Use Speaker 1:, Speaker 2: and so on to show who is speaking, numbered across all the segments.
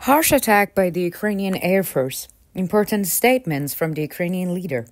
Speaker 1: Harsh attack by the Ukrainian Air Force. Important statements from the Ukrainian leader.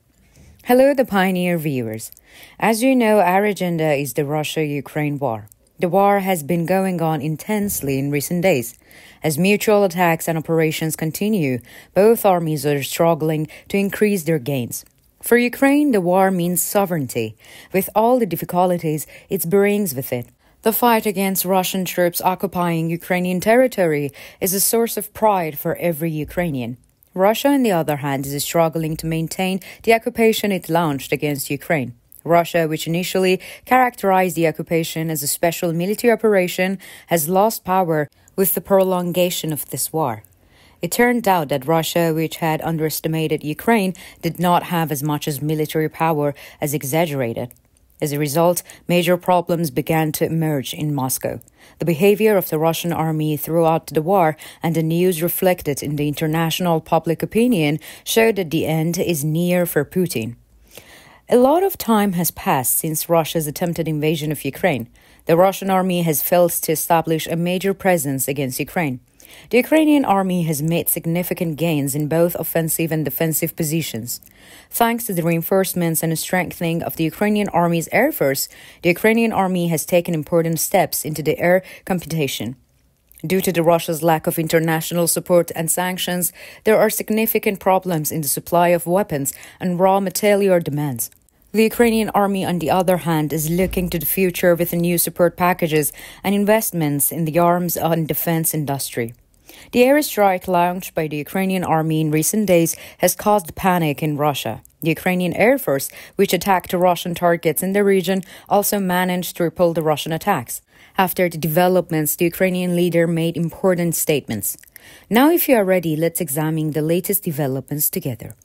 Speaker 1: Hello, the Pioneer viewers. As you know, our agenda is the Russia-Ukraine war. The war has been going on intensely in recent days. As mutual attacks and operations continue, both armies are struggling to increase their gains. For Ukraine, the war means sovereignty, with all the difficulties it brings with it. The fight against Russian troops occupying Ukrainian territory is a source of pride for every Ukrainian. Russia, on the other hand, is struggling to maintain the occupation it launched against Ukraine. Russia, which initially characterized the occupation as a special military operation, has lost power with the prolongation of this war. It turned out that Russia, which had underestimated Ukraine, did not have as much as military power as exaggerated. As a result, major problems began to emerge in Moscow. The behavior of the Russian army throughout the war and the news reflected in the international public opinion showed that the end is near for Putin. A lot of time has passed since Russia's attempted invasion of Ukraine. The Russian army has failed to establish a major presence against Ukraine. The Ukrainian army has made significant gains in both offensive and defensive positions. Thanks to the reinforcements and strengthening of the Ukrainian army's air force, the Ukrainian army has taken important steps into the air competition. Due to Russia's lack of international support and sanctions, there are significant problems in the supply of weapons and raw material demands. The Ukrainian army, on the other hand, is looking to the future with new support packages and investments in the arms and defense industry. The airstrike launched by the Ukrainian army in recent days has caused panic in Russia. The Ukrainian Air Force, which attacked Russian targets in the region, also managed to repel the Russian attacks. After the developments, the Ukrainian leader made important statements. Now, if you are ready, let's examine the latest developments together.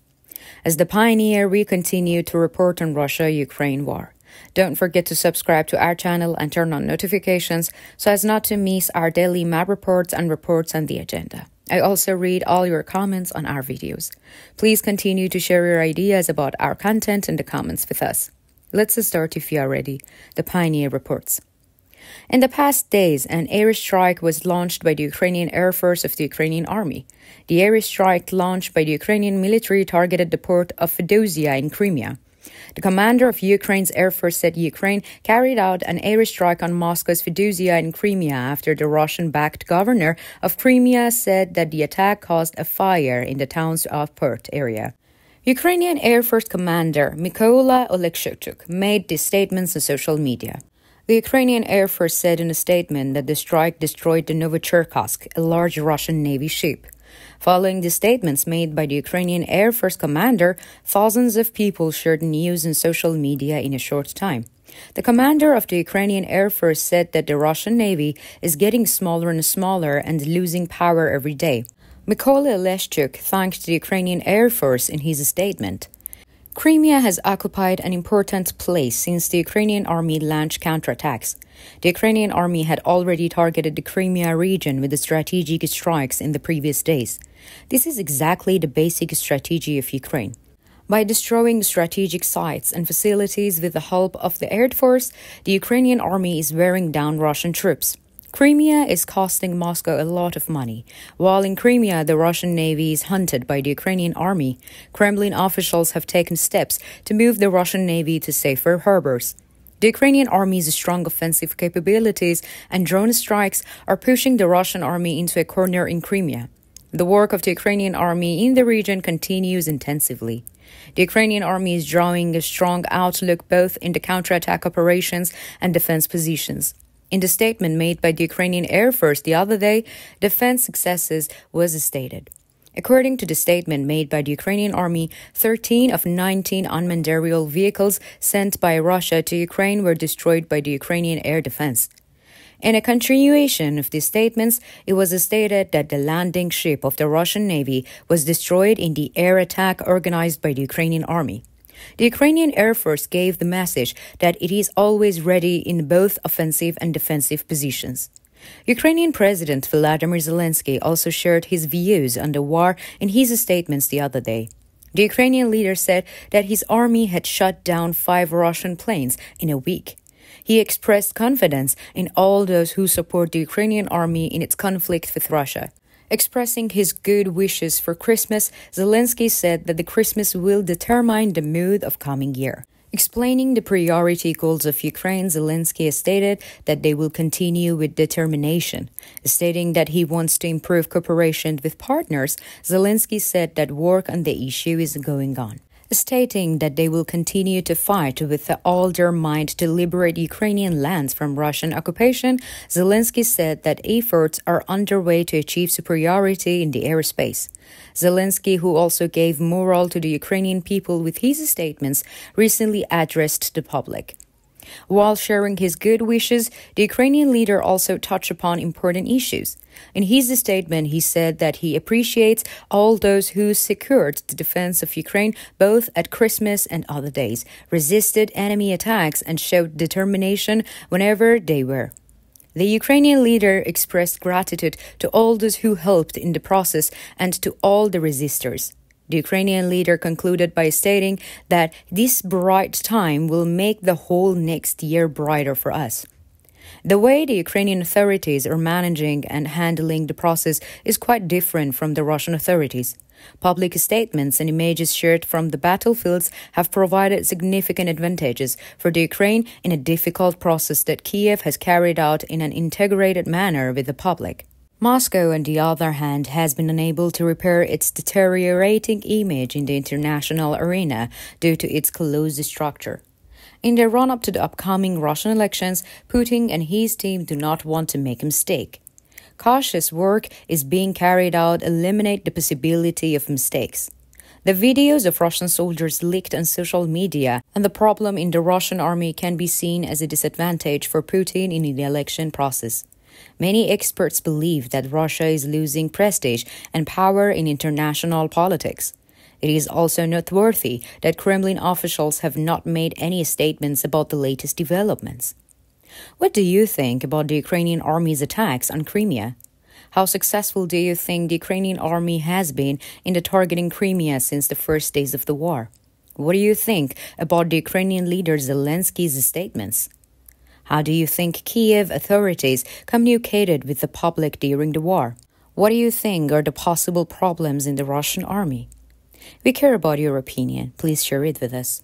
Speaker 1: As the Pioneer, we continue to report on Russia-Ukraine war. Don't forget to subscribe to our channel and turn on notifications so as not to miss our daily map reports and reports on the agenda. I also read all your comments on our videos. Please continue to share your ideas about our content in the comments with us. Let's start if you are ready. The Pioneer reports. In the past days, an airstrike was launched by the Ukrainian Air Force of the Ukrainian Army. The airstrike launched by the Ukrainian military targeted the port of Fedosia in Crimea. The commander of Ukraine's Air Force said Ukraine carried out an airstrike on Moscow's Fedosia in Crimea after the Russian-backed governor of Crimea said that the attack caused a fire in the town's port area. Ukrainian Air Force commander Mykola Olekshchuk made these statements on social media. The Ukrainian Air Force said in a statement that the strike destroyed the Novocherkassk, a large Russian Navy ship. Following the statements made by the Ukrainian Air Force commander, thousands of people shared news on social media in a short time. The commander of the Ukrainian Air Force said that the Russian Navy is getting smaller and smaller and losing power every day. Mykola Olekshchuk thanked the Ukrainian Air Force in his statement. Crimea has occupied an important place since the Ukrainian army launched counterattacks. The Ukrainian army had already targeted the Crimea region with the strategic strikes in the previous days. This is exactly the basic strategy of Ukraine. By destroying strategic sites and facilities with the help of the Air Force, the Ukrainian army is wearing down Russian troops. Crimea is costing Moscow a lot of money. While in Crimea, the Russian Navy is hunted by the Ukrainian army, Kremlin officials have taken steps to move the Russian Navy to safer harbors. The Ukrainian army's strong offensive capabilities and drone strikes are pushing the Russian army into a corner in Crimea. The work of the Ukrainian army in the region continues intensively. The Ukrainian army is drawing a strong outlook both in the counterattack operations and defense positions. In the statement made by the Ukrainian Air Force the other day, defense successes was stated. According to the statement made by the Ukrainian army, 13 of 19 unmanned aerial vehicles sent by Russia to Ukraine were destroyed by the Ukrainian air defense. In a continuation of these statements, it was stated that the landing ship of the Russian Navy was destroyed in the air attack organized by the Ukrainian army. The Ukrainian Air Force gave the message that it is always ready in both offensive and defensive positions. Ukrainian President Volodymyr Zelensky also shared his views on the war in his statements the other day. The Ukrainian leader said that his army had shot down 5 Russian planes in a week. He expressed confidence in all those who support the Ukrainian army in its conflict with Russia. Expressing his good wishes for Christmas, Zelensky said that the Christmas will determine the mood of coming year. Explaining the priority goals of Ukraine, Zelensky has stated that they will continue with determination. Stating that he wants to improve cooperation with partners, Zelensky said that work on the issue is going on. Stating that they will continue to fight with all their might to liberate Ukrainian lands from Russian occupation, Zelensky said that efforts are underway to achieve superiority in the airspace. Zelensky, who also gave morale to the Ukrainian people with his statements, recently addressed the public. While sharing his good wishes, the Ukrainian leader also touched upon important issues. In his statement, he said that he appreciates all those who secured the defense of Ukraine both at Christmas and other days, resisted enemy attacks, and showed determination whenever they were. The Ukrainian leader expressed gratitude to all those who helped in the process and to all the resistors. The Ukrainian leader concluded by stating that this bright time will make the whole next year brighter for us. The way the Ukrainian authorities are managing and handling the process is quite different from the Russian authorities. Public statements and images shared from the battlefields have provided significant advantages for the Ukraine in a difficult process that Kiev has carried out in an integrated manner with the public. Moscow, on the other hand, has been unable to repair its deteriorating image in the international arena due to its closed structure. In the run-up to the upcoming Russian elections, Putin and his team do not want to make a mistake. Cautious work is being carried out to eliminate the possibility of mistakes. The videos of Russian soldiers leaked on social media and the problem in the Russian army can be seen as a disadvantage for Putin in the election process. Many experts believe that Russia is losing prestige and power in international politics. It is also noteworthy that Kremlin officials have not made any statements about the latest developments. What do you think about the Ukrainian army's attacks on Crimea? How successful do you think the Ukrainian army has been in targeting Crimea since the first days of the war? What do you think about the Ukrainian leader Zelensky's statements? How do you think Kiev authorities communicated with the public during the war? What do you think are the possible problems in the Russian army? We care about your opinion. Please share it with us.